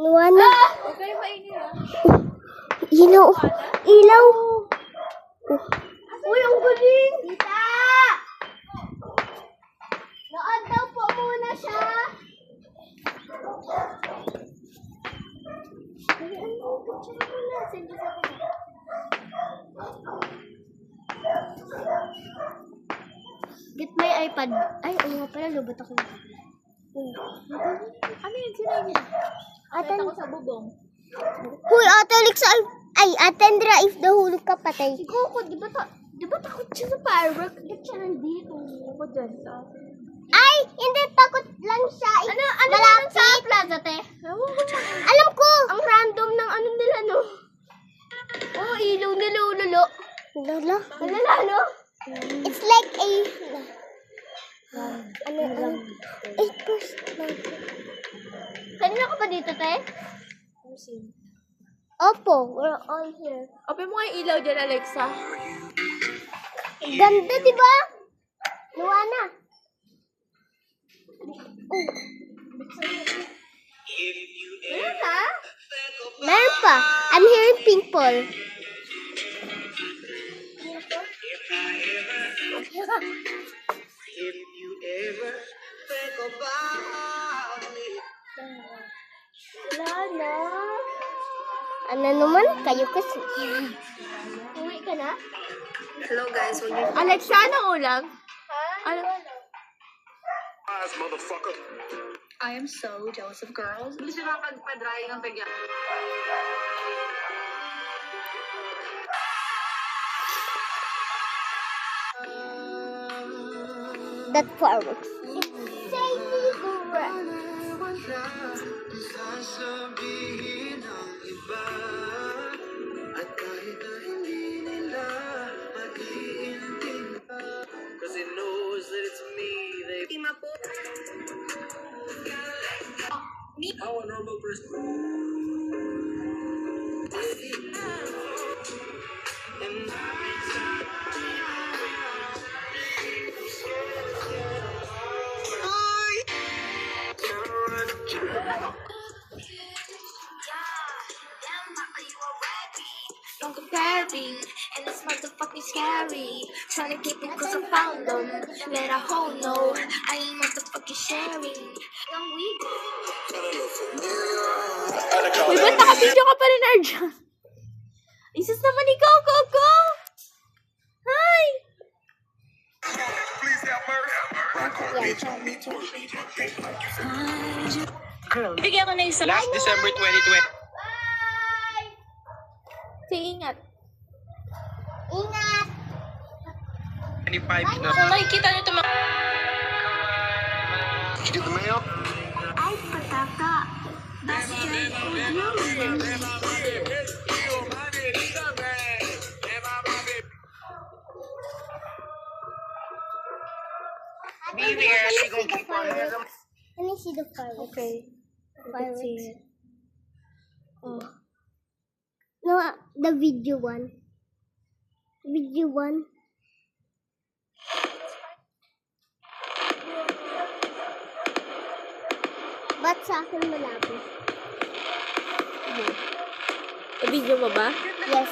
Luana. Huwag kayo maingay ha. Ilaw. Ilaw. Uy, ang galing! Tita! Nood daw po muna siya. Get my iPad. Ay, oo nga pala, lubot ako. Ano yun? Sinabi niya? Ate, Ako sa bubong. huy, Ate Alex, ay, Ate Andra, if nahulog ka patay. Si Coco, di ba takot siya sa firework? Ba't siya nandito? Ako dyan sa atin. Ay, hindi, takot lang siya. Ano Malapit. sa plaza, te? Alam ko. Ang random ng ano nila, no? Oh, ilaw nila, ulolo. Lala. Alala, no? It's like a... Ano, 8%. Kanina ka pa dito, te? Opo, we're all here. Open mo nga yung ilaw dyan, Alexa. Ganda, di ba? Luana. Oh, Meron ha? meron pa. I'm hearing people. Wala na. Ano naman? Kayo kasi. Uwi ka na? Hello guys, when you Alexa, anong ulam? Ano? I am so jealous of girls. Hindi siya makapag-drying ang pagyan. That fireworks. It's shady correct. Cause it knows that it's me. Team up po. How a normal person. Don't compare me, and it's motherfucking scary. Trying to keep it cause I found them. Let a hoe know I ain't motherfucking sharing. Young weed. Uy, ba't naka-video ka pa rin, Arjan? Isus naman ikaw, Coco! Hi! Bigyan ko na isa. Last December 2020. Sige, ingat. Ingat. 25 na. Kung makikita nyo ito mga... Did you get the mail? Ay, pataka. That's Be there. She gonna keep on. Let me see the fireworks. Okay. Fireworks. Oh. No, the video one. Video one. Ba't sa akin malapit? Video mo ba? Yes.